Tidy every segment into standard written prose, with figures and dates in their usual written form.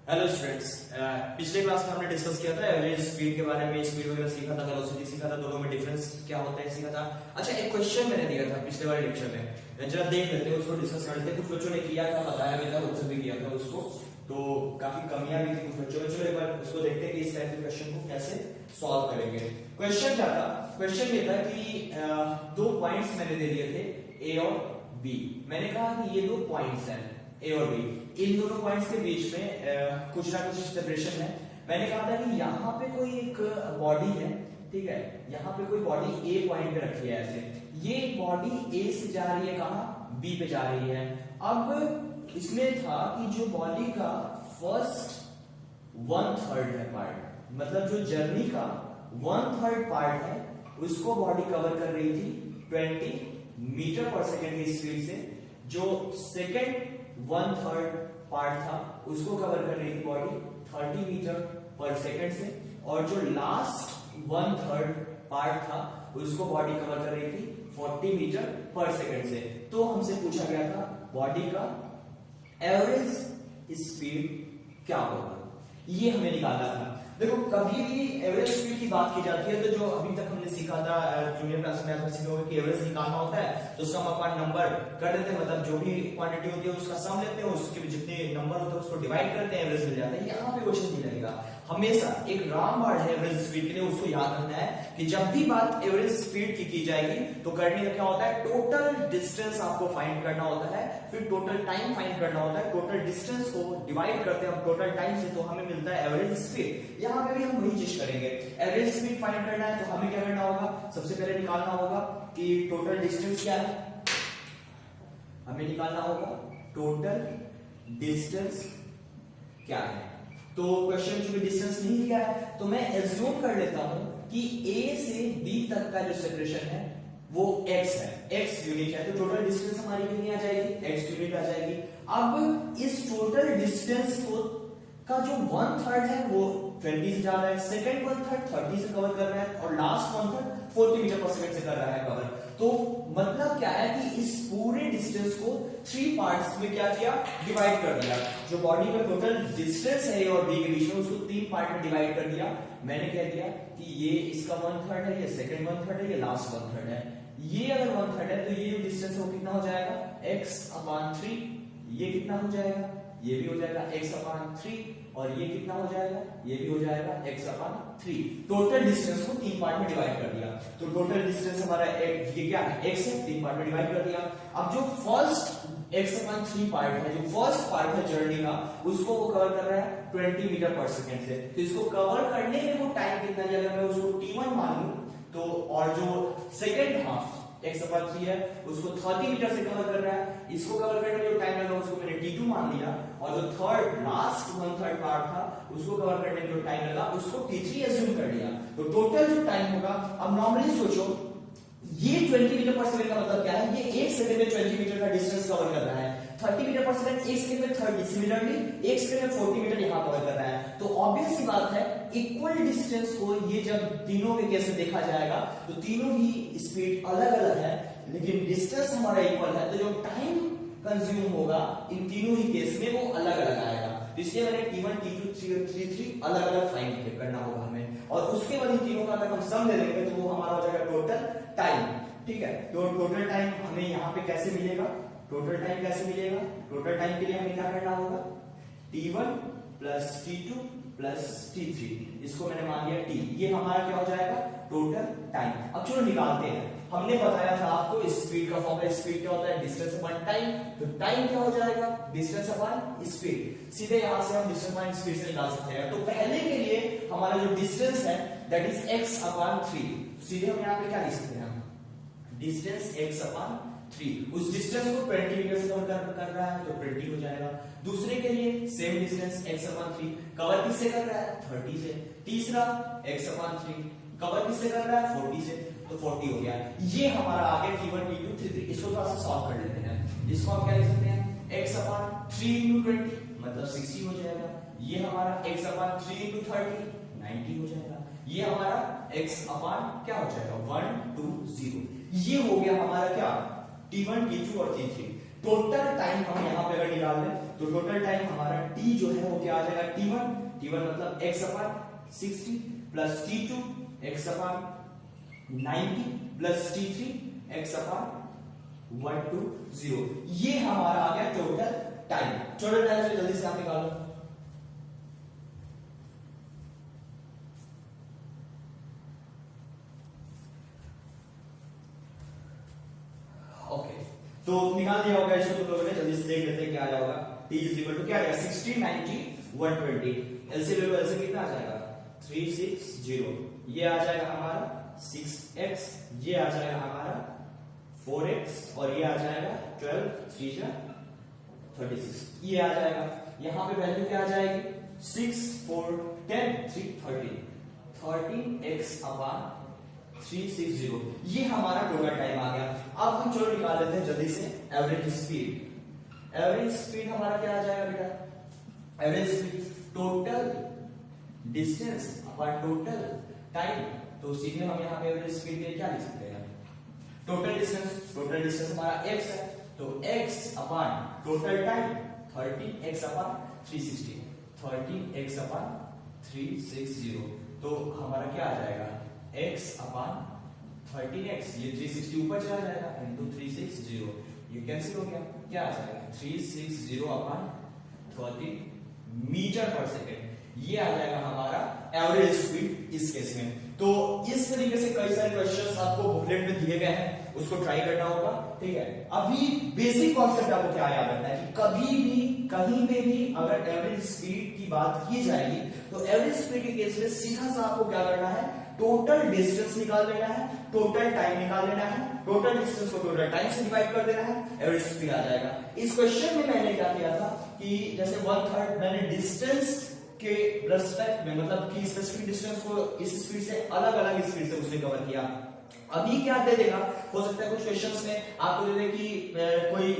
Hello students, पिछले class में हमने डिस्कस किया था एवरेज स्पीड के बारे में, स्पीड वगैरह सीखा था, वेलोसिटी सीखा था, दोनों में डिफरेंस क्या होता है सीखा था। अच्छा, एक क्वेश्चन मैंने दिया था पिछले वाले लेक्चर में, जरा देख लेते हैं, उसको डिस्कस कर लेते हैं। कुछ बच्चों ने किया था, बताया भी था, मुझसे भी किया था उसको, तो काफी कमियां भी थी कुछ बच्चों में। चलो एक बार उसको देखते हैं कि इस टाइप के क्वेश्चन को कैसे सॉल्व करेंगे। क्वेश्चन क्या था? क्वेश्चन ये था कि दो पॉइंट्स मैंने दे दिए थे, ए और बी। मैंने कहा कि ये दो पॉइंट्स हैं ए और बी, इन दोनों पॉइंट्स के बीच में कुछ ना कुछ सेपरेशन है। मैंने कहा था कि यहाँ पे कोई एक बॉडी है, ठीक है, यहाँ पे कोई बॉडी ए पॉइंट पे रखी है ऐसे, ये बॉडी ए से जा रही है, कहाँ? बी पे जा रही है। अब इसमें था कि जो बॉडी का फर्स्ट 1/3 है पार्ट, मतलब जो जर्नी का 1/3 पार्ट है, उसको बॉडी कवर कर रही थी 20 मीटर पर सेकेंड की स्पीड से। जो सेकेंड 1/3 पार्ट था उसको कवर कर रही थी बॉडी 30 मीटर पर सेकेंड से, और जो लास्ट 1/3 पार्ट था उसको बॉडी कवर कर रही थी 40 मीटर पर सेकेंड से। तो हमसे पूछा गया था बॉडी का एवरेज स्पीड क्या होगा, ये हमें निकालना था। देखो, कभी भी एवरेज स्पीड की बात की जाती है तो जो अभी तक हमने सीखा था जूनियर क्लास में, आप सीखोगे कि एवरेज निकालना होता है तो सम अपॉन नंबर कर देते हैं, मतलब जो भी क्वांटिटी होती है उसका सम लेते हैं, उसके भी जितने नंबर होते हैं उसको डिवाइड करते हैं, एवरेज मिल जाता है। यहाँ पे क्वेश्चन नहीं लगेगा, हमेशा एक रामबाण है एवरेज स्पीड के लिए, उसको याद रखना है कि जब भी बात एवरेज स्पीड की जाएगी तो करने का क्या होता है, टोटल डिस्टेंस आपको फाइंड करना होता है, फिर टोटल टाइम फाइंड करना होता है। टोटल डिस्टेंस को डिवाइड करते हैं हम टोटल टाइम से, तो हमें मिलता है एवरेज स्पीड। यहाँ पे भी हम वही चीज करेंगे, एवरेज स्पीड फाइंड करना है तो हमें क्या करना होगा, सबसे पहले निकालना होगा कि टोटल डिस्टेंस क्या है, हमें निकालना होगा टोटल डिस्टेंस क्या है। तो क्वेश्चन चूंकि डिस्टेंस नहीं दिया है तो मैं एज्यूम कर लेता हूं कि ए से बी तक का जो सेपरेशन है वो x है, x यूनिट है, तो टोटल डिस्टेंस हमारी कितनी आ जाएगी, x यूनिट आ जाएगी। अब इस टोटल डिस्टेंस को का जो 1/3 है वो 20 से जा रहा है, सेकंड 1/3 30 से कवर कर रहा है, और लास्ट 1/3 40 मीटर पर सेकंड से कर रहा है कवर। तो मतलब क्या है कि इस पूरे डिस्टेंस को 3 पार्ट्स में क्या किया, डिवाइड कर दिया। जो बॉडी का टोटल डिस्टेंस है ए और बी के बीच में, उसको 3 पार्ट में डिवाइड कर दिया। मैंने कह दिया कि ये इसका 1/3 है, ये सेकंड 1/3 है, ये लास्ट 1/3 है। ये अगर 1/3 है तो ये जो डिस्टेंस है वो कितना हो जाएगा, x/3। ये कितना हो जाएगा, ये भी हो जाएगा x/3, और ये कितना हो जाएगा, ये भी हो जाएगा x/3। टोटल डिस्टेंस को 3 पार्ट में डिवाइड कर दिया, तो टोटल डिस्टेंस हमारा ये क्या है, x है, 3 पार्ट में डिवाइड कर दिया। अब जो फर्स्ट x/3 पार्ट है, जो फर्स्ट पार्ट है जर्नी का, उसको वो कवर कर रहा है 20 मीटर पर सेकेंड से। तो इसको कवर करने में वो टाइम कितना है, अगर मैं उसको t1 मान लूं तो, और जो सेकेंड हाफ x/3 है उसको 30 मीटर से कवर कर रहा है, इसको कवर करने में जो टाइम लगा उसको मैंने t2 मान लिया, और जो थर्ड लास्ट 1/3 पार्ट था उसको कवर करने में जो टाइम लगा उसको t3 एज्यूम कर लिया। तो टोटल जो टाइम होगा, अब नॉर्मली सोचो ये 20 मीटर पर सेकंड का मतलब क्या है, ये 1 सेकंड में 20 मीटर का डिस्टेंस कवर कर रहा है, 30 मीटर पर सेकंड 1 सेकंड में 30, सिमिलरली 1 सेकंड में 40 मीटर यहां कवर कर रहा है। तो ऑब्वियस सी बात है, इक्वल डिस्टेंस को ये जब तीनों के केस में देखा जाएगा तो तीनों ही स्पीड अलग अलग है, लेकिन डिस्टेंस हमारा इक्वल है, तो जो टाइम कंज्यूम होगा इन तीनों ही केस में वो अलग अलग आएगा। तो इसलिए मैंने t1 t2 t3 अलग अलग फाइंड करना होगा हमें, और उसके बाद इन तीनों का अगर हम सम ले लेंगे तो वो हमारा हो जाएगा टोटल टाइम। ठीक है, तो टोटल टाइम हमें यहाँ पे कैसे मिलेगा, टोटल टाइम कैसे मिलेगा, टोटल टाइम के लिए हमें क्या करना होगा, t1 plus t2 plus t3, इसको मैंने मान लिया t, ये हमारा क्या हो जाएगा, टोटल टाइम। अब चलो निकालते हैं। हमने बताया था आपको स्पीड का फॉर्मूला, स्पीड क्या होता है, डिस्टेंस अपॉन टाइम, तो टाइम क्या हो जाएगा, डिस्टेंस अपॉन स्पीड। सीधे यहां से हम डिस्टेंस अपॉन स्पीड से निकाल सकते हैं। तो पहले के लिए हमारा जो डिस्टेंस है दैट इज x/3, सीधे हम यहाँ पे क्या लिख सकते हैं, डिस्टेंस x/3, उस डिस्टेंस को 20 मीटर से कवर कर रहा है तो 20 हो जाएगा। दूसरे के लिए सेम डिस्टेंस x/3 कवर किससे कर रहा है, 30 से। तीसरा x/3 कवर किससे कर रहा है, 40 से, तो 40 हो गया। ये हमारा आगे t1 t2 t3, इसको थोड़ा सा सॉल्व कर लेते हैं। इसको हम क्या लिख सकते हैं, x/3 × 20 मतलब 60 हो जाएगा। ये हमारा x/3 × 30 90 हो जाएगा। ये हमारा x/ क्या हो जाएगा, 1 2 0। ये हो गया हमारा क्या, t1 t2 और t3। टोटल टाइम हम यहाँ पे अगर निकाल लें तो टोटल टाइम हमारा t जो है वो क्या आ जाएगा, t1 मतलब x अपान 60 प्लस t2 x अपान 90 प्लस t3 x अपान 120। ये हमारा आ गया टोटल टाइम। टोटल टाइम से जल्दी से आप निकालो। ओके, तो निकाल दिया होगा इसको तुम लोगों ने, जल्दी से देख लेते हैं क्या आ जाएगा। t इज इक्वल टू क्या आ जाएगा, 60 90 120। एलसीएम ले लो, एलसीएम कितना आ जाएगा 360। ये आ जाएगा हमारा 6x, ये आ जाएगा हमारा 4x और ये आ जाएगा 12 3 36। ये आ जाएगा, यहां पे वैल्यू क्या आ जाएगी 6 4 10 3 13 13x अपान 360। ये हमारा टोटल टाइम आ गया। अब हम चलो निकाल लेते हैं जल्दी से एवरेज स्पीड। एवरेज स्पीड हमारा क्या आ जाएगा बेटा, average speed total distance upon total time. तो सीधे हम यहाँ पे एवरेज स्पीड के क्या लिख सकते हैं, टोटल डिस्टेंस हमारा x है तो x upon total time 13x upon 360, 13x upon 360। तो हमारा क्या आ जाएगा x अपॉन 13x, ये 360 ऊपर चला जाएगा इनटू 360, ये कैंसिल हो गया, क्या आ जाएगा 360 अपॉन 30 मीटर पर सेकेंड। ये आ जाएगा हमारा एवरेज स्पीड इस केस में। तो इस तरीके से कई सारे क्वेश्चंस आपको बुकलेट में दिए गए हैं, उसको ट्राई करना होगा, ठीक है। अभी बेसिक कॉन्सेप्ट आपको क्या याद रखना है कि कभी भी कहीं पे भी अगर एवरेज स्पीड की बात की जाएगी तो एवरेज स्पीड के केस में सीधा सा आपको क्या करना है, टोटल डिस्टेंस निकाल लेना है, टोटल टाइम निकाल लेना है, टोटल डिस्टेंस को टोटल टाइम से डिवाइड कर देना है, एवरेज स्पीड आ जाएगा। इस क्वेश्चन में मैंने क्या किया था कि जैसे 1/3 मैंने डिस्टेंस के रेस्पेक्ट में, मतलब कि स्पेसिफिक डिस्टेंस को इस स्पीड से अलग अलग स्पीड से उसने कवर किया। अभी क्या दे देगा, हो सकता है कुछ क्वेश्चंस में आपको दे दे कि कोई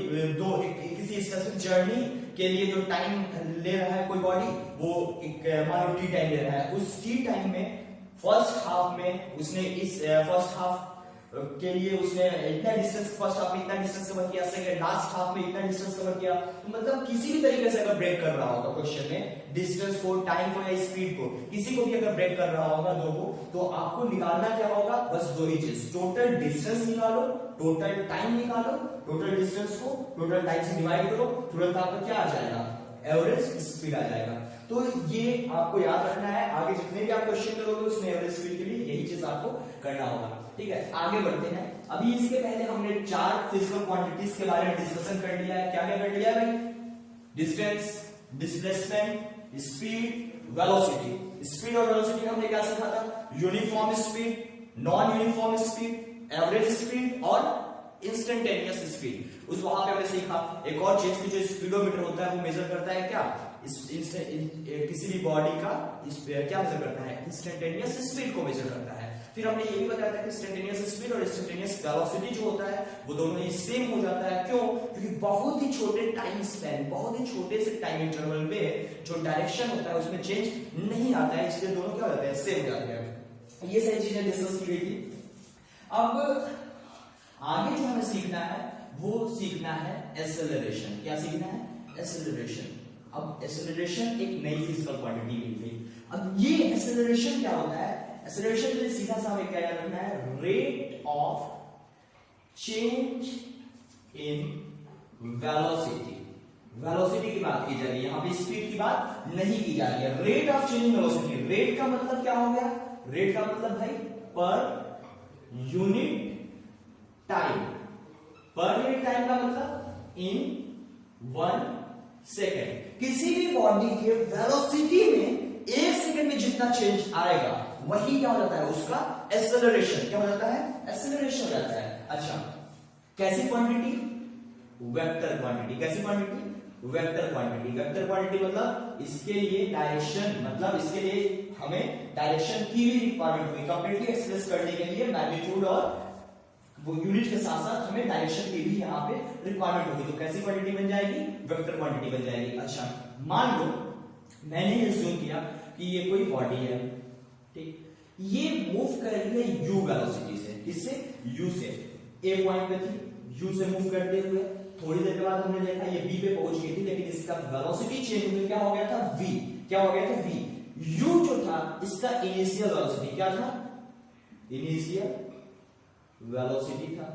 किसी स्पेसिफिक जर्नी के लिए जो टाइम ले रहा है कोई बॉडी, वो एक मान लो टी टाइम ले रहा है, उस टी टाइम में फर्स्ट हाफ में उसने इस फर्स्ट हाफ के लिए उसने इतना डिस्टेंस, फर्स्ट हाफ में इतना डिस्टेंस कवर किया, सेकंड लास्ट हाफ में इतना डिस्टेंस कवर किया। तो मतलब किसी भी तरीके से अगर ब्रेक कर रहा होगा क्वेश्चन में डिस्टेंस को, टाइम को या स्पीड को, किसी को भी अगर ब्रेक कर रहा होगा दो को, तो आपको निकालना क्या होगा, बस दो ही चीज, टोटल डिस्टेंस निकालो, टोटल टाइम निकालो, टोटल डिस्टेंस को टोटल टाइम से डिवाइड करो, तुरंत आपका क्या आ जाएगा, एवरेज स्पीड आ जाएगा। तो ये आपको याद रखना है, आगे जितने भी आप क्वेश्चन करोगे उसमें एवरेज स्पीड के लिए यही चीज आपको करना होगा, ठीक है। आगे बढ़ते हैं। अभी इसके पहले हमने 4 फिजिकल क्वांटिटीज के बारे में डिस्कशन कर लिया है। क्या क्या कर लिया भाई, distance, displacement, speed, velocity. Speed और वेलोसिटी हमने क्या सीखा था, uniform speed, non uniform speed, average speed और इंस्टेंटेनियस स्पीड। उस वहां पे हमने सीखा एक और चीज की, जो स्पीडोमीटर होता है वो मेजर करता है क्या, किसी भी बॉडी का क्या मेजर करता है, इंस्टेंटेनियस स्पीड को मेजर करता है। फिर हमने ये भी बताया था कि इंस्टेंटेनियस स्पीड और इंस्टेंटेनियस वेलोसिटी जो होता है वो दोनों ही सेम हो जाता है। क्यों, क्योंकि बहुत ही छोटे टाइम स्पैन, बहुत ही छोटे से टाइम इंटरवल में जो डायरेक्शन होता है उसमें चेंज नहीं आता है, इसलिए दोनों क्या हो जाते हैं, सेम हो जाते हैं। ये सारी चीजें डिस्कस की गई थी। अब आगे जो हमें सीखना है वो सीखना है एक्सेलरेशन। क्या सीखना है, एक्सेलरेशन। अब एक्सेलरेशन एक नई फिजिकल क्वांटिटी मिल गई। अब ये एक्सेलरेशन क्या होता है, एक्सेलरेशन के लिए सीधा सा हमें क्या याद रखना है, rate of change in velocity. Velocity की बात की जा रही है, यहां पे स्पीड की बात नहीं की जा रही है। Rate of change in velocity, rate का मतलब क्या हो गया, रेट का मतलब भाई पर यूनिट टाइम, पर यूनिट टाइम का मतलब इन 1 सेकेंड। किसी भी बॉडी के वेलोसिटी में 1 सेकेंड में जितना चेंज आएगा वही क्या हो जाता है, उसका एक्सेलरेशन। क्या हो जाता है, एक्सेलरेशन हो जाता है। अच्छा, कैसी क्वांटिटी, वेक्टर क्वांटिटी। कैसी quantity, vector quantity. Vector quantity मतलब इसके लिए डायरेक्शन, मतलब इसके लिए हमें डायरेक्शन की भी रिक्वायरमेंट होगी कंप्लीटली एक्सप्रेस करने के लिए। मैग्नीट्यूड और वो यूनिट के साथ साथ हमें डायरेक्शन की भी यहाँ पे रिक्वायरमेंट होगी। तो कैसी क्वांटिटी बन जाएगी, वेक्टर क्वांटिटी बन जाएगी। अच्छा, मान लो मैंने अज्यूम किया कि ये कोई बॉडी है, ठीक, ये मूव कर रही है u वेलोसिटी से, किससे, u से। ए पॉइंट पे थी, u से मूव करते हुए। थोड़ी देर के बाद हमने देखा ये b पे पहुंच गई थी, लेकिन इसका वेलोसिटी चेंज हुई, क्या हो गया था v, क्या हो गया था v। u जो था इसका इनिशियल वेलोसिटी क्या था, इनिशियल वेलोसिटी था।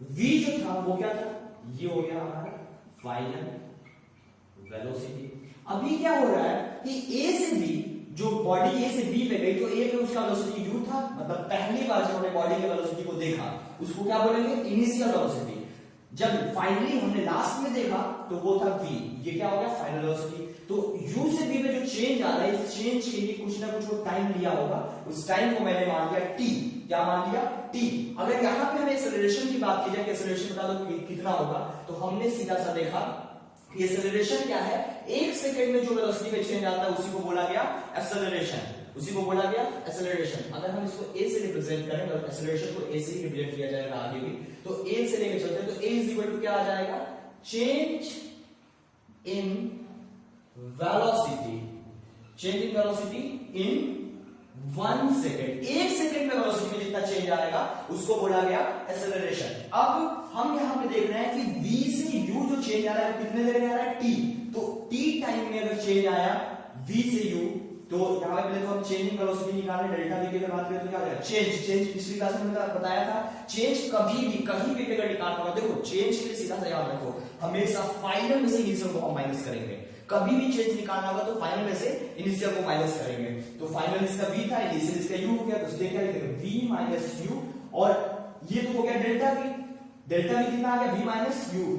v जो था वो क्या था, ये हो गया हमारा फाइनल वेलोसिटी। अभी क्या हो रहा है कि a से b, जो बॉडी a से b पे गई तो a पे उसका वेलोसिटी u था, मतलब पहली बार जब हमने बॉडी के वेलोसिटी को देखा उसको क्या बोलेंगे, इनिशियल वेलोसिटी। जब फाइनली हमने लास्ट में देखा तो वो था v, ये क्या हो गया फाइनल वेलोसिटी। तो u से b में जो चेंज आ रहा है, इस चेंज के लिए कुछ ना कुछ टाइम लिया होगा, उस टाइम को मैंने मान लिया t। क्या मान लिया, t। अगर यहां पे हमें एक्सेलरेशन की बात की जाए कि एक्सेलरेशन बता दो कितना होगा, तो हमने सीधा सा देखा कि एक्सेलरेशन क्या है, एक सेकंड में जो वेलोसिटी में चेंज आता है उसी को बोला गया एक्सेलरेशन, उसी को बोला गया एक्सेलरेशन। अगर हम इसको a से रिप्रेजेंट करें, और एक्सेलरेशन को a से ही रिप्रेजेंट किया जाएगा आगे भी, तो a से लेकर चलते हैं तो a इज इक्वल टू क्या आ जाएगा, change in velocity, change in velocity in 1 second. एक सेकेंड में वेलोसिटी में जितना चेंज आएगा उसको बोला गया एक्सेलरेशन। अब हम यहां पे देख रहे हैं कि v से u जो चेंज आ रहा है कितने देर में आ रहा है, t। तो t टाइम में अगर चेंज आया v से u, तो यहां पे पहले तो हम चेंज इन वेलोसिटी निकाल रहे, डेल्टा v की अगर बात करें तो क्या आ जाएगा, चेंज पिछली क्लास में मैंने बताया था, चेंज कभी भी कहीं भी अगर निकालना होगा, देखो चेंज के लिए सीधा सा याद रखो, हमेशा फाइनल में से इनिशियल को हम माइनस करेंगे। कभी भी चेंज निकालना होगा तो फाइनल में से इनिशियल को माइनस करेंगे। तो फाइनल इसका v था, इनिशियल इसका u हो गया, तो इसलिए क्या लिखेंगे v माइनस u, और ये तो हो गया डेल्टा v। डेल्टा v कितना आ गया, v माइनस u।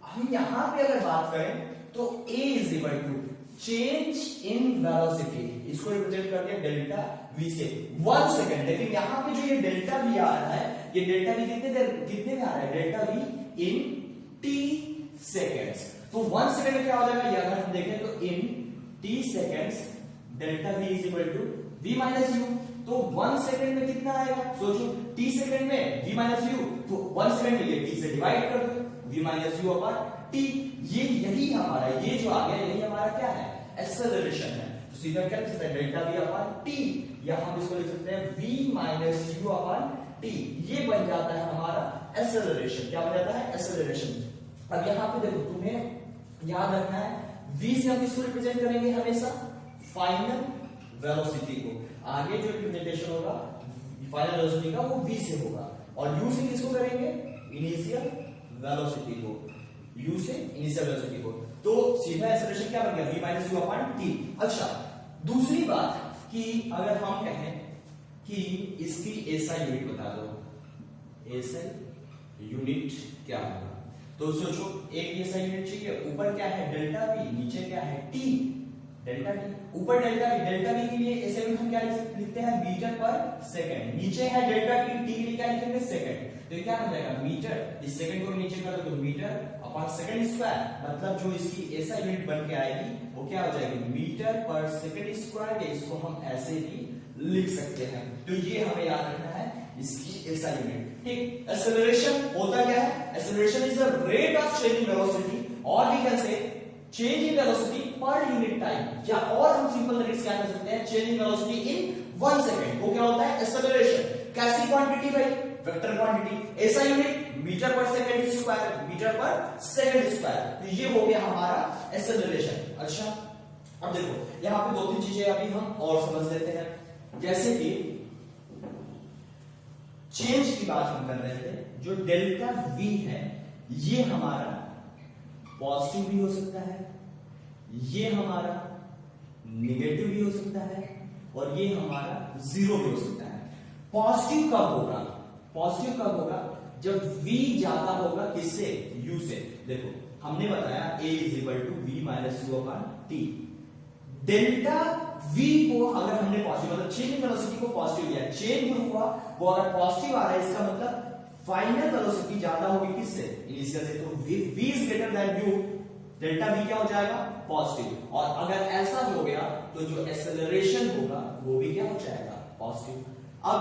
हम यहां पे अगर बात करें तो a is equal to change in velocity, इसको रिप्रेजेंट करते हैं डेल्टा v से 1 सेकंड। लेकिन यहां पे जो ये डेल्टा v आ रहा है, ये डेल्टा v कितने में आ रहा है, डेल्टा v इन t सेकंड्स। तो 1 सेकंड में क्या हो जाएगा, ये अगर हम देखें तो in t seconds delta v is equal to v minus u। तो 1 सेकंड में कितना आएगा, सोचो t सेकंड में v माइनस u, तो 1 सेकंड में ये t से डिवाइड कर दो, v minus u upon t। ये यही हमारा, ये जो आ गया यही हमारा क्या है, एक्सेलरेशन है। तो सीधा क्या लिख सकते हैं, डेल्टा v अपॉन t, या हम इसको लिख सकते हैं v minus u upon t। ये बन जाता है हमारा एक्सेलरेशन। क्या बन जाता है, एक्सेलरेशन। अब यहां पे देखो, तुम्हें याद रखना है v से हम इसको रिप्रेजेंट करेंगे हमेशा फाइनल वेलोसिटी को। आगे जो रिप्रेजेंटेशन होगा फाइनल वेलोसिटी का वो v से होगा, और u से किसको करेंगे, इनिशियल वेलोसिटी को, u से इनिशियल वेलोसिटी को। तो सीधा एक्सेलरेशन क्या बन गया, v minus u upon t। अच्छा, दूसरी बात कि अगर हम कहें कि इसकी एसआई यूनिट बता दो, एसआई यूनिट क्या होगा, तो सोचो एक एसआई यूनिट चाहिए, ऊपर क्या है डेल्टा v, नीचे क्या है t, डेल्टा t, ऊपर डेल्टा v, डेल्टा v के लिए एसआई यूनिट हम क्या लिखते हैं, मीटर पर सेकंड। नीचे है डेल्टा t, t के लिए क्या लिखेंगे, सेकंड। तो ये क्या हो जाएगा, मीटर, इस सेकंड को नीचे कर दो तो मीटर अपॉन सेकंड स्क्वायर, मतलब जो इसकी एसआई यूनिट बन के आएगी वो क्या हो जाएगी, मीटर पर सेकंड स्क्वायर। इसको हम ऐसे भी लिख सकते हैं। तो ये हमें याद रखना है इसकी एसआई यूनिट। ठीक, एक्सेलरेशन होता क्या है, acceleration is the rate of change in velocity, और we can say change in velocity per unit time, या और हम सिंपल तरीके से क्या कर सकते हैं, change in velocity in 1 second. वो क्या होता है, एक्सेलरेशन। कैसी क्वांटिटी भाई, vector quantity. SI unit metre पर सेकंड स्क्वायर, मीटर पर सेकंड स्क्वायर। तो ये हो गया हमारा एक्सेलरेशन। अच्छा, अब देखो यहां पे 2-3 चीजें अभी हम और समझ लेते हैं, जैसे कि चेंज की बात हम कर रहे थे, जो डेल्टा v है ये हमारा पॉजिटिव भी हो सकता है, ये हमारा निगेटिव भी हो सकता है, और ये हमारा जीरो भी हो सकता है। पॉजिटिव कब होगा, पॉजिटिव कब होगा, जब v ज्यादा होगा किससे, u से। देखो हमने बताया a is equal to v minus u upon t। Delta v को अगर हमने पॉजिटिव, मतलब चेंज इन वेलोसिटी को पॉजिटिव लिया, चेंज जो हुआ वो अगर पॉजिटिव आ रहा है, इसका मतलब फाइनल वेलोसिटी ज्यादा होगी किससे, इनिशियल से। तो v is greater than u, delta v क्या हो जाएगा, पॉजिटिव। और अगर ऐसा हो गया तो जो एक्सेलरेशन होगा वो भी क्या हो जाएगा, पॉजिटिव। अब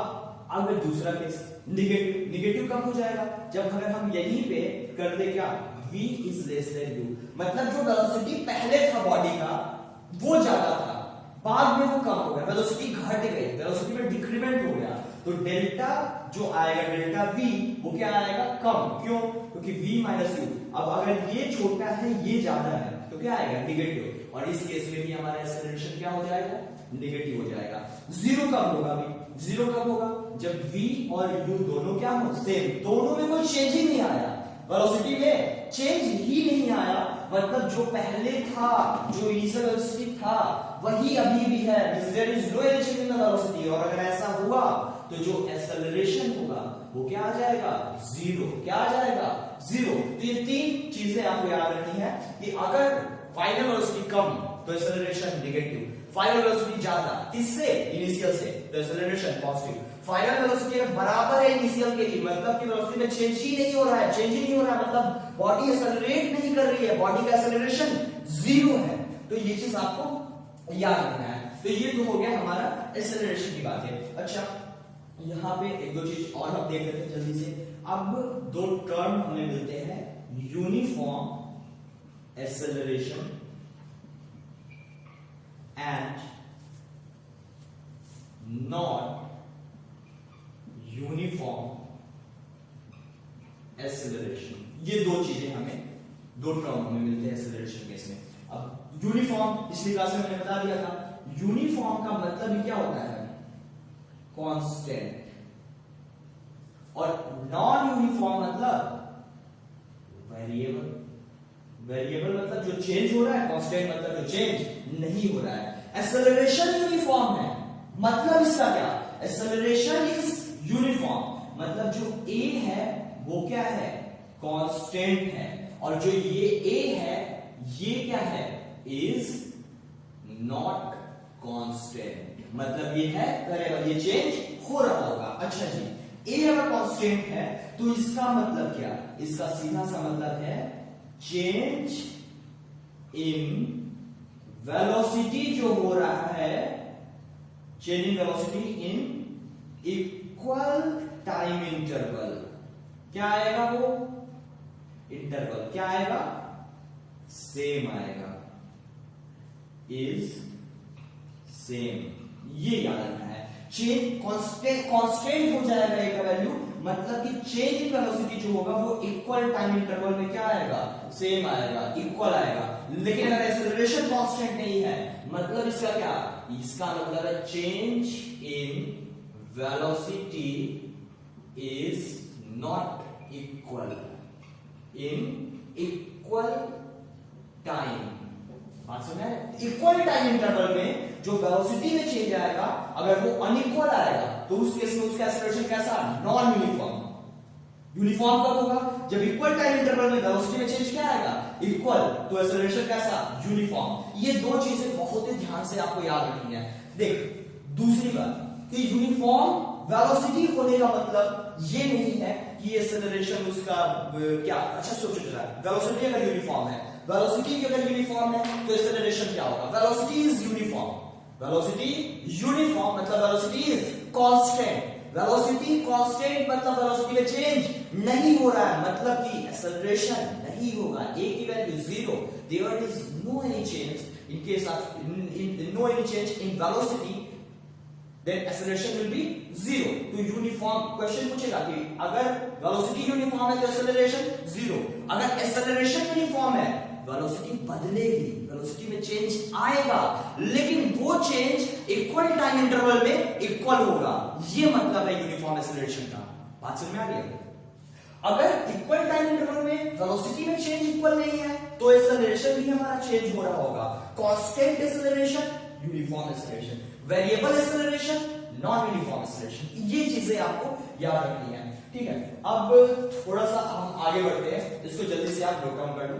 अगर दूसरा केस निगेटिव, निगेटिव कब हो जाएगा, जब अगर हम यहीं पे कर दे क्या, v is less than u, मतलब जो वेलोसिटी पहले था बॉडी का वो ज्यादा था, बाद में वो कम हो गया, वेलोसिटी घट गई, वेलोसिटी में डिक्रीमेंट हो गया। तो डेल्टा जो आएगा डेल्टा v वो क्या आएगा, कम। क्यों? क्योंकि v माइनस u, अब अगर ये छोटा है ये ज्यादा है तो क्या आएगा, नेगेटिव। और इस केस में भी हमारा एक्सेलरेशन क्या हो जाएगा, नेगेटिव हो जाएगा। जीरो कब होगा भी, जीरो कब होगा, जब v और u दोनों क्या हो, सेम, दोनों में कोई चेंज ही नहीं आया, वेलोसिटी में चेंज ही नहीं आया, मतलब जो पहले था, जो इनिशियल वेलोसिटी था वही अभी भी है, there is no change in the velocity. और अगर ऐसा हुआ तो जो एक्सेलरेशन होगा वो क्या आ जाएगा, जीरो। क्या आ जाएगा, जीरो। तो ये तीन चीजें आपको याद रखनी है कि अगर फाइनल वेलोसिटी कम तो एक्सेलरेशन नेगेटिव, फाइनल वेलोसिटी ज्यादा किससे, इनिशियल से, तो एक्सेलरेशन पॉजिटिव। फाइनल वेलोसिटी अगर बराबर है इनिशियल के लिए, मतलब कि वेलोसिटी में चेंज ही नहीं हो रहा है, चेंज ही नहीं हो रहा है, मतलब बॉडी एक्सेलरेट नहीं कर रही है, बॉडी का एक्सेलरेशन जीरो है। तो ये चीज आपको याद रखना है। तो ये तो हो गया हमारा एक्सेलरेशन की बात है। अच्छा, यहां पे एक दो चीज और हम देख लेते हैं जल्दी से। अब दो टर्म हमें मिलते हैं, uniform acceleration and non uniform acceleration. ये दो चीजें हमें, दो टर्म हमें मिलते हैं एक्सेलरेशन केस में। अब यूनिफॉर्म, पिछली क्लास में मैंने बता दिया था, यूनिफॉर्म का मतलब क्या होता है, कांस्टेंट। और नॉन यूनिफॉर्म मतलब वेरिएबल। वेरिएबल मतलब जो चेंज हो रहा है, कांस्टेंट मतलब जो चेंज नहीं हो रहा है। एक्सेलरेशन यूनिफॉर्म है, मतलब इसका क्या, एक्सेलरेशन इज यूनिफॉर्म, मतलब जो a है वो क्या है, कांस्टेंट है, और जो ये a है ये क्या है, इज नॉट कांस्टेंट, मतलब ये है वेरिएबल, ये चेंज हो रहा होगा। अच्छा जी, a अगर कांस्टेंट है तो इसका मतलब क्या, इसका सीधा सा मतलब है चेंज इन वेलोसिटी जो हो रहा है, change in velocity in equal time interval. क्या आएगा वो, इंटरवल क्या आएगा, सेम आएगा, इज सेम। ये याद रखना है, चेंज कांस्टेंट हो जाएगा एक वैल्यू, मतलब कि चेंज इन वेलोसिटी जो होगा वो इक्वल टाइम इंटरवल में क्या आएगा, सेम आएगा, इक्वल आएगा। लेकिन अगर एक्सेलरेशन कांस्टेंट नहीं है, मतलब इसका क्या, इसका मतलब है change in velocity is not equal in equal time. बात समझ आए, इक्वल टाइम इंटरवल में जो वेलोसिटी में चेंज आएगा अगर वो अनइक्वल आएगा तो उस केस में उसका एक्सेलरेशन कैसा, नॉन यूनिफॉर्म। यूनिफॉर्म कब होगा, जब इक्वल टाइम इंटरवल में वेलोसिटी में चेंज क्या आएगा, इक्वल, तो एक्सेलरेशन कैसा, यूनिफॉर्म। ये दो चीजें बहुत ही ध्यान से आपको याद रखनी है। देख, दूसरी बात कि यूनिफॉर्म वेलोसिटी होने का मतलब ये नहीं है कि एक्सेलरेशन उसका क्या, अच्छा सोचो जरा, वेलोसिटी अगर यूनिफॉर्म है, वेलोसिटी अगर यूनिफॉर्म है तो एक्सेलरेशन क्या होगा, velocity is uniform, velocity uniform मतलब velocity is constant, velocity constant मतलब वेलोसिटी में चेंज नहीं हो रहा है, मतलब कि एक्सेलरेशन नहीं होगा, a की value zero, there is no any change in case of no any change in velocity, then acceleration will be zero। तो यूनिफॉर्म क्वेश्चन पूछेगा कि अगर वेलोसिटी यूनिफॉर्म है तो एक्सेलरेशन जीरो, अगर एक्सेलरेशन यूनिफॉर्म है वेलोसिटी बदलेगी, वेलोसिटी में चेंज आएगा, लेकिन वो चेंज इक्वल टाइम इंटरवल में इक्वल होगा। ये मतलब है यूनिफॉर्म एक्सेलरेशन का। बात समझ में आ गई? अगर इक्वल टाइम इंटरवल में वेलोसिटी में चेंज इक्वल नहीं है तो एक्सेलरेशन भी हमारा चेंज हो रहा होगा। Constant acceleration, uniform acceleration, variable acceleration, non uniform acceleration, ये चीजें आपको याद रखनी है। ठीक है, अब थोड़ा सा हम आगे बढ़ते हैं, इसको जल्दी से आप नोट डाउन कर लो।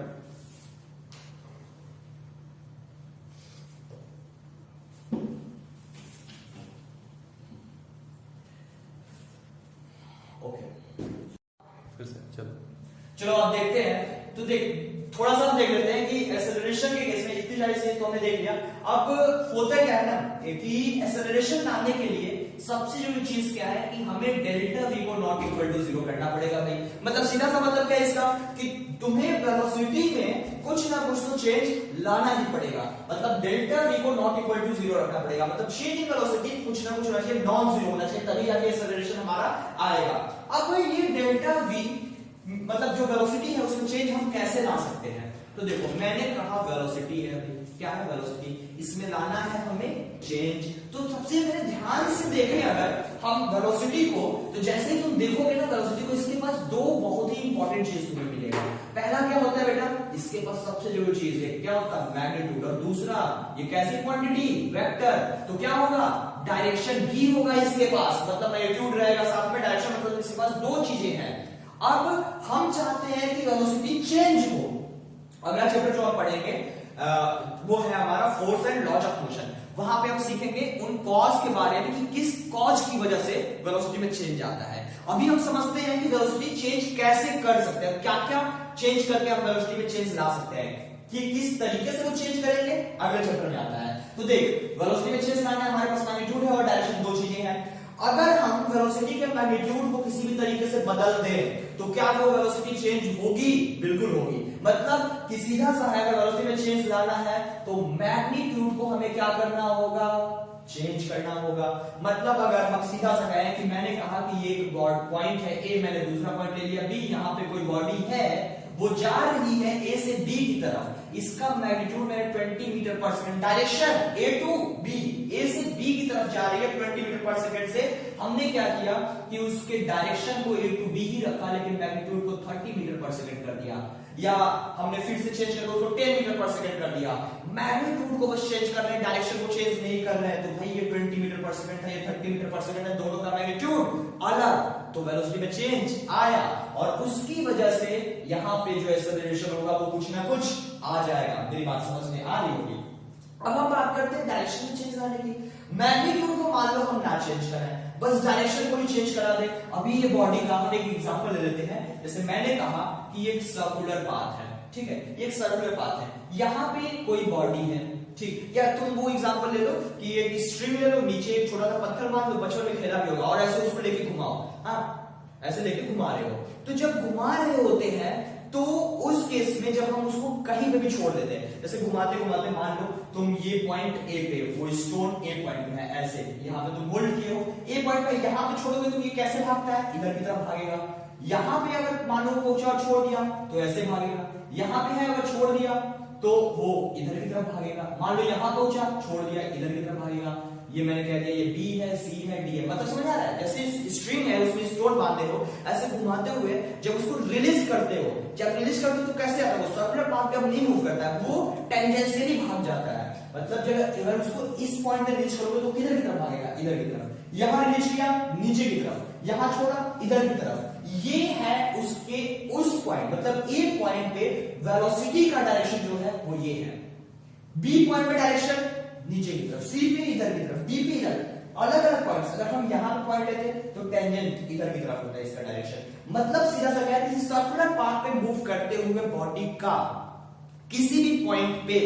चलो आप देखते हैं, तो देख थोड़ा सा हम देख लेते हैं कि एक्सेलरेशन के केस में इतनी सारी चीजें तो हमने देख लिया। अब होता क्या है ना कि एक्सेलरेशन लाने के लिए सबसे जरूरी चीज क्या है कि हमें डेल्टा v को नॉट इक्वल टू 0 करना पड़ेगा भाई। मतलब सीधा सा मतलब क्या है इसका कि तुम्हें वेलोसिटी में कुछ ना कुछ तो चेंज लाना ही पड़ेगा। मतलब डेल्टा v को नॉट इक्वल टू 0 रखना पड़ेगा। मतलब चेंज इन वेलोसिटी कुछ ना कुछ होना चाहिए, नॉन जीरो होना चाहिए, तभी जाके एक्सेलरेशन हमारा आएगा। अब ये डेल्टा v मतलब जो वेलोसिटी है उसमें चेंज हम कैसे ला सकते हैं? तो देखो मैंने कहा वेलोसिटी है, क्या है वेलोसिटी, इसमें लाना है हमें चेंज। तो सबसे पहले ध्यान से देखें अगर हम वेलोसिटी को, तो जैसे ही तुम देखोगे ना वेलोसिटी को, इसके पास दो बहुत ही इंपॉर्टेंट चीज तुम्हें मिलेगा। पहला क्या होता है बेटा, इसके पास सबसे जरूरी चीज है क्या होता है, मैग्नीट्यूड। और दूसरा ये कैसी क्वांटिटी, वेक्टर। तो क्या होगा, डायरेक्शन भी होगा इसके पास, मतलब मैग्नीट्यूड रहेगा साथ में डायरेक्शन, मतलब इसके पास दो चीजें हैं। अब हम चाहते हैं कि वेलोसिटी चेंज हो। अगला चैप्टर जो हम पढ़ेंगे वो है हमारा force and laws of motion. वहां पे हम सीखेंगे उन कॉज के बारे में कि किस कॉज की वजह से वेलोसिटी में चेंज आता है। अभी हम समझते हैं कि वेलोसिटी चेंज कैसे कर सकते हैं, क्या क्या चेंज करके हम वेलोसिटी में चेंज ला सकते हैं, कि किस तरीके से वो चेंज करेंगे, अगले चैप्टर में आता है। तो देख वेलोसिटी में चेंज लाना है, हमारे पास मैग्नीट्यूड है और डायरेक्शन, दो चीजें हैं। अगर हम वेलोसिटी के मैग्नीट्यूड को किसी भी तरीके से बदल दें तो क्या वो वेलोसिटी चेंज होगी? बिल्कुल होगी। मतलब कि सीधा सा है, अगर वेलोसिटी में चेंज लाना है तो मैग्नीट्यूड को हमें क्या करना होगा, चेंज करना होगा। मतलब अगर हम सीधा सा कहें कि मैंने कहा कि ये एक पॉइंट है ए, मैंने दूसरा पॉइंट ले लिया बी, यहां पे कोई बॉडी है वो जा रही है ए से बी की तरफ, इसका मैग्नीट्यूड मैंने 20 मीटर पर second, direction A to B, A से बी की तरफ जा रही है 20 मीटर पर सेकंड से। हमने क्या किया कि उसके डायरेक्शन को ए टू बी ही रखा, लेकिन मैग्नीट्यूड को 30 मीटर पर सेकंड कर दिया, या हमने फिर से चेंज कर उसको 10 मीटर पर सेकंड कर दिया। मैग्नीट्यूड को बस चेंज कर रहे हैं, डायरेक्शन को चेंज नहीं कर रहे हैं। तो भाई ये 20 मीटर पर सेकंड था, ये 30 मीटर पर सेकंड है, दोनों का मैग्नीट्यूड अलग, तो वेलोसिटी में चेंज आया और उसकी वजह से यहां पे जो एक्सेलरेशन होगा वो कुछ ना कुछ आ जाएगा। मेरी बात समझ में आ रही होगी। अब हम बात करते हैं डायरेक्शन में चेंज लाने की। मैग्नीट्यूड को मान लो हम ना चेंज करें, बस डायरेक्शन को ही चेंज करा दे। अभी ये बॉडी का हम एक एग्जांपल ले लेते हैं। जैसे मैंने कहा कि ये एक सर्कुलर पाथ है, ठीक है, ये एक सर्कुलर पाथ है, यहाँ पे कोई बॉडी है, ठीक, या तुम वो एग्जांपल ले लो कि एक स्ट्रिंग ले लो, नीचे एक छोटा सा पत्थर मान लो, बचपन में खेला भी होगा, और ऐसे उसको लेके घुमाओ, हाँ ऐसे लेके घुमा रहे हो। तो जब घुमा रहे होते हैं तो उस केस में जब हम उसको कहीं पे भी छोड़ देते हैं, जैसे घुमाते घुमाते मान लो तुम ये पॉइंट ए पे, वो स्टोन ए पॉइंट में है, ऐसे यहाँ पे तुम होल्ड किए हो ए पॉइंट पे, यहाँ पे छोड़ोगे तो ये कैसे भागता है, इधर की तरफ भागेगा। यहाँ पे अगर मान लो पहुंचा छोड़ दिया तो ऐसे भागेगा, यहाँ पे है अगर छोड़ दिया तो वो इधर की तरफ भागेगा। मान लो यहाँ पहुंचा छोड़ दिया, इधर की तरफ भागेगा। ये मैंने कह दिया ये बी है, सी है, डी है, मतलब समझ आ रहा है। जैसे स्ट्रिंग है उसमें स्टोन बांधते हो, ऐसे घुमाते हुए जब उसको रिलीज करते हो, जब रिलीज करते हो तो कैसे आता है, वो सर्कुलर पाथ पे अब नहीं मूव करता है, वो टेंजेंशियली भाग जाता है। मतलब जब अगर उसको इस पॉइंट पे रिलीज करोगे तो किधर की तरफ भागेगा, इधर की तरफ। यहां रिलीज किया नीचे की तरफ, यहां छोड़ा इधर की तरफ। ये है उसके उस पॉइंट, मतलब ए पॉइंट पे वेलोसिटी का डायरेक्शन जो है वो ये है। बी पॉइंट पे डायरेक्शन नीचे की तरफ, सी पे इधर की तरफ, डी पे इधर, अलग अलग पॉइंट्स। अगर हम यहां पे पॉइंट लेते तो टेंजेंट इधर की तरफ होता है इसका डायरेक्शन। मतलब सीधा सा क्या है कि सर्कुलर पाथ पे मूव करते हुए बॉडी का किसी भी पॉइंट पे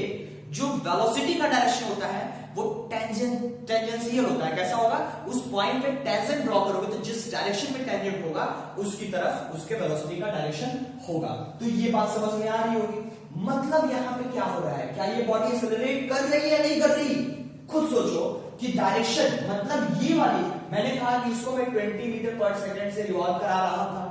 जो वेलोसिटी का डायरेक्शन होता है वो टेंजेंशियल होता है। कैसा होगा, उस पॉइंट पे टेंजेंट ड्रॉ करोगे तो जिस डायरेक्शन में टेंजेंट होगा उसकी तरफ उसके वेलोसिटी का डायरेक्शन होगा। तो ये बात समझ में आ रही होगी। मतलब यहां पे क्या हो रहा है, क्या ये बॉडी एक्सेलरेट कर रही है या नहीं कर रही? खुद सोचो कि डायरेक्शन मतलब ये वाली, मैंने कहा कि इसको मैं 20 मीटर पर सेकंड से रिवॉल्व करा रहा था,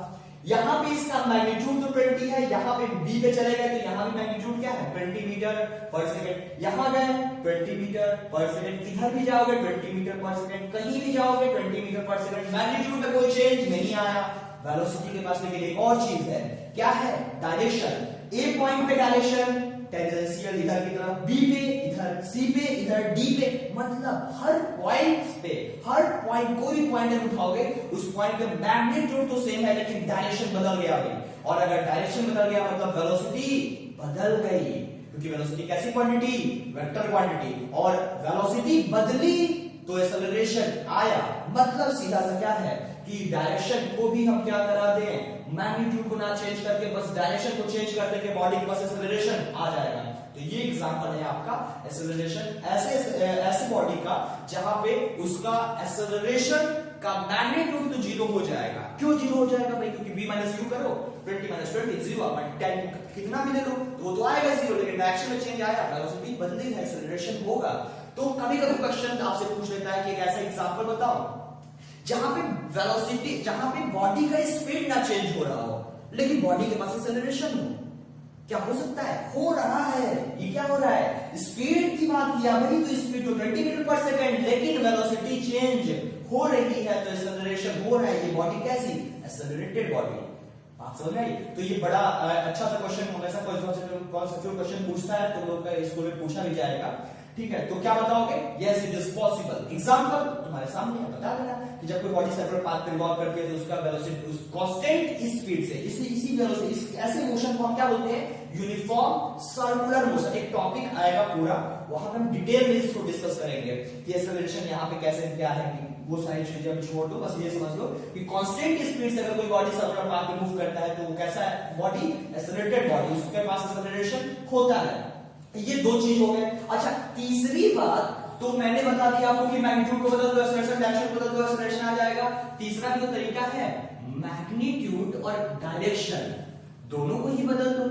यहां पे इसका मैग्नीट्यूड तो 20 है, यहां पे बी पे चले गए तो यहां भी मैग्नीट्यूड क्या है 20 मीटर पर सेकंड। यहां गए 20 मीटर पर सेकंड, इधर भी जाओगे 20 मीटर पर सेकंड, कहीं भी जाओगे 20 मीटर पर सेकंड। मैग्नीट्यूड में कोई चेंज नहीं आया। वेलोसिटी के पास लेकिन एक और चीज है, क्या है, डायरेक्शन। ए पॉइंट पे डायरेक्शन टेंजेंशियल इधर की तरफ, बी पे इधर, सी पे इधर, डी पे, मतलब हर पॉइंट पे, हर पॉइंट कोई भी पॉइंट अगर उठाओगे उस पॉइंट पे मैग्नीट्यूड तो सेम है लेकिन डायरेक्शन बदल गया भाई। और अगर डायरेक्शन बदल गया मतलब वेलोसिटी बदल गई, क्योंकि वेलोसिटी कैसी क्वांटिटी, वेक्टर क्वांटिटी, और वेलोसिटी बदली तो एक्सेलरेशन आया। मतलब सीधा सा क्या है कि डायरेक्शन को भी हम क्या करा दें, मैग्नीट्यूड को ना चेंज करके बस डायरेक्शन को चेंज कर देंगे, बॉडी के पास एक्सेलरेशन आ जाएगा। तो ये एग्जांपल है आपका एक्सेलरेशन, ऐसे बॉडी का जहां पे उसका एक्सेलरेशन का मैग्नीट्यूड तो 0 हो जाएगा। क्यों 0 हो जाएगा भाई? क्योंकि v माइनस यू करो 20 माइनस 20 0 10 कितना भी ले लो तो वो तो आएगा 0, लेकिन डायरेक्शन में चेंज आया, वेलोसिटी बदलेगी, एक्सेलरेशन होगा। तो कभी कभी क्वेश्चन आपसे पूछ लेता है कि एक ऐसा एग्जांपल बताओ जहां पे वेलोसिटी, जहां पे बॉडी का स्पीड ना चेंज हो रहा हो लेकिन बॉडी के पास एक्सेलरेशन हो। क्या हो सकता है? हो रहा है। ये क्या हो रहा है? स्पीड की बात किया भाई, तो स्पीड तो 20 मीटर पर सेकंड, लेकिन वेलोसिटी चेंज हो रही है तो एक्सेलरेशन हो रहा है। ये बॉडी कैसी? Accelerated body. बात समझ आई? तो ये बड़ा अच्छा सा क्वेश्चन हमेशा कॉन्सेप्चुअल क्वेश्चन पूछता है, तो लोग का स्कूल में पूछा भी जाएगा। ठीक है, तो क्या बताओगे? Yes it is possible. Example तुम्हारे सामने है, बता देना कि जब कोई बॉडी सर्कुलर पाथ पे रिवॉल्व करती है तो उसका वेलोसिटी उस कांस्टेंट स्पीड से, इसी वेलोसिटी, ऐसे मोशन को हम क्या बोलते हैं? Uniform circular motion. एक टॉपिक आएगा पूरा, वहां पे हम डिटेल में इसको डिस्कस करेंगे कि एक्सेलरेशन यहाँ पे कैसे क्या है, कि वो सारी चीजें अब छोड़ दो, बस ये समझ लो कि कांस्टेंट स्पीड से अगर कोई बॉडी सर्कुलर पाथ पे मूव करता है तो वो कैसा है? बॉडी एक्सेलरेटेड बॉडी, उसके पास एक्सेलरेशन होता है। ये दो चीज हो गए। अच्छा, तीसरी बात तो मैंने बता दिया आपको कि मैग्नीट्यूड को बदल दो, एक्सेलरेशन, डायरेक्शन को बदल दो, एक्सेलरेशन आ जाएगा। तीसरा जो तरीका है, मैग्नीट्यूड और डायरेक्शन दोनों को ही बदल दो,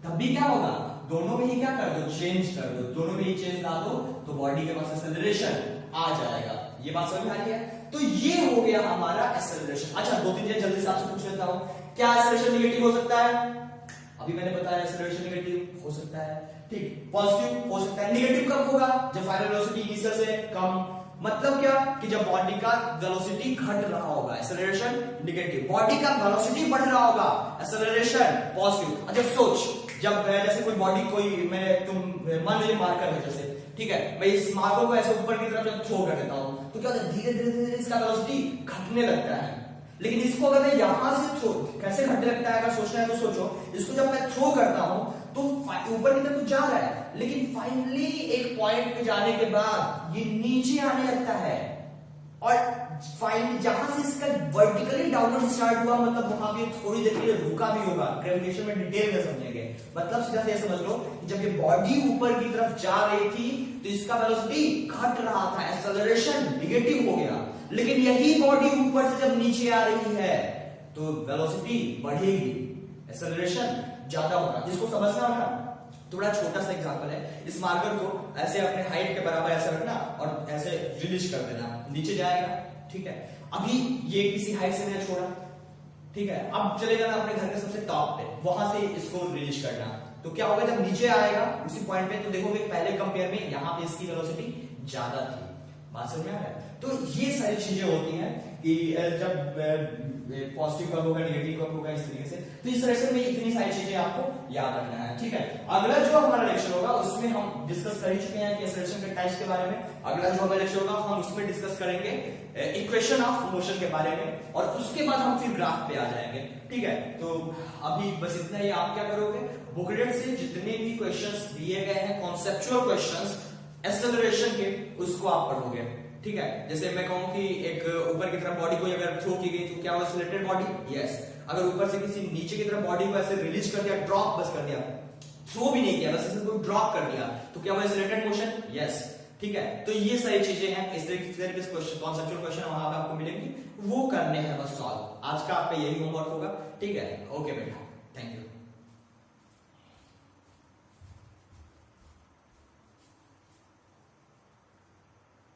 तब भी क्या होगा? दोनों में ही क्या कर दो? चेंज कर दो। दोनों में ही चेंज ला दो तो बॉडी के पास एक्सेलरेशन आ जाएगा। ये बात समझ में आ रही है? तो ये हो गया हमारा एक्सेलरेशन। अच्छा, दो तीन चीजें जल्दी से आपसे पूछ लेता हूं। क्या एक्सेलरेशन नेगेटिव हो सकता है? अभी मैंने बताया एक्सेलरेशन नेगेटिव हो सकता है, ठीक। पॉजिटिव हो सकता है। नेगेटिव कब होगा? जब फाइनल वेलोसिटी इनिशियल से कम। मतलब क्या? कि जब बॉडी का वेलोसिटी घट रहा होगा, एक्सेलरेशन नेगेटिव। बॉडी का वेलोसिटी बढ़ रहा होगा, एक्सेलरेशन पॉजिटिव। अच्छा सोच, जब जैसे कोई बॉडी, कोई तुम मान लीजिए मार्कर है जैसे, ठीक है, मैं इस मार्कर को ऐसे ऊपर की तरफ जब थ्रो कर देता हूं तो क्या होता है? धीरे धीरे धीरे इसका वेलोसिटी घटने लगता है। लेकिन इसको अगर मैं यहां से थ्रो, कैसे घटने लगता है अगर सोचना है तो सोचो, इसको जब मैं थ्रो करता हूं तो ऊपर की तरफ तो जा रहा है, लेकिन फाइनली एक पॉइंट पे जाने के बाद ये नीचे आने लगता है, और फाइनली जहां से इसका वर्टिकली डाउनवर्ड स्टार्ट हुआ, मतलब वहां पे थोड़ी देर के लिए रुका भी होगा। ग्रेविटेशन में डिटेल में समझेंगे। मतलब सीधा से समझ लो कि जब ये बॉडी ऊपर की तरफ जा रही थी तो इसका वेलोसिटी घट रहा था, एक्सेलरेशन नेगेटिव हो गया। लेकिन यही बॉडी ऊपर से जब नीचे आ रही है तो वेलोसिटी बढ़ेगी, एक्सेलरेशन ज्यादा होगा। जिसको समझना होगा, थोड़ा छोटा सा एग्जांपल है, इस मार्कर को ऐसे अपने हाइट के बराबर ऐसे रखना और ऐसे रिलीज कर देना, नीचे जाएगा, ठीक है। अभी ये किसी हाइट से मैंने छोड़ा, ठीक है, अब चले जाना अपने घर के सबसे टॉप पे, वहां से इसको रिलीज करना, तो क्या होगा? जब नीचे आएगा उसी पॉइंट पे तो देखोगे पहले कंपेयर में यहाँ पे इसकी वेलोसिटी ज्यादा थी। बात समझ में आ रहा है? तो ये सारी चीजें होती हैं कि जब पॉजिटिव कब होगा, नेगेटिव कब होगा, इस तरीके से। तो इस तरह से में इतनी सारी चीजें आपको याद रखना है, ठीक है। अगला जो हमारा लेक्चर होगा उसमें हम डिस्कस कर ही चुके हैं कि एक्सेलरेशन के टाइप्स के बारे में। अगला जो हमारा लेक्चर होगा हम उसमें डिस्कस करेंगे इक्वेशन ऑफ मोशन के बारे में, और उसके बाद हम फिर ग्राफ पे आ जाएंगे, ठीक है। तो अभी बस इतना ही। आप क्या करोगे? बुकलेट से जितने भी क्वेश्चंस दिए गए हैं, कॉन्सेप्चुअल क्वेश्चंस एक्सेलरेशन के, उसको आप पढ़ोगे, ठीक है। जैसे मैं कहूं कि एक ऊपर की तरफ बॉडी को अगर थ्रो की गई तो क्या वो एक्सेलरेटेड बॉडी? यस। अगर ऊपर से किसी नीचे की तरफ बॉडी को ऐसे रिलीज कर दिया, ड्रॉप बस कर दिया, थ्रो भी नहीं किया, बस इसको ड्रॉप कर दिया, तो क्या वो एक्सेलरेटेड मोशन? यस, ठीक है। तो ये सारी चीजें हैं, इस तरीके से क्वेश्चन, कॉन्सेप्चुअल क्वेश्चन वहां पे आपको मिलेंगी, वो करने हैं बस सॉल्व। आज का आपका यही होमवर्क होगा, ठीक है। ओके बेटा, थैंक यू।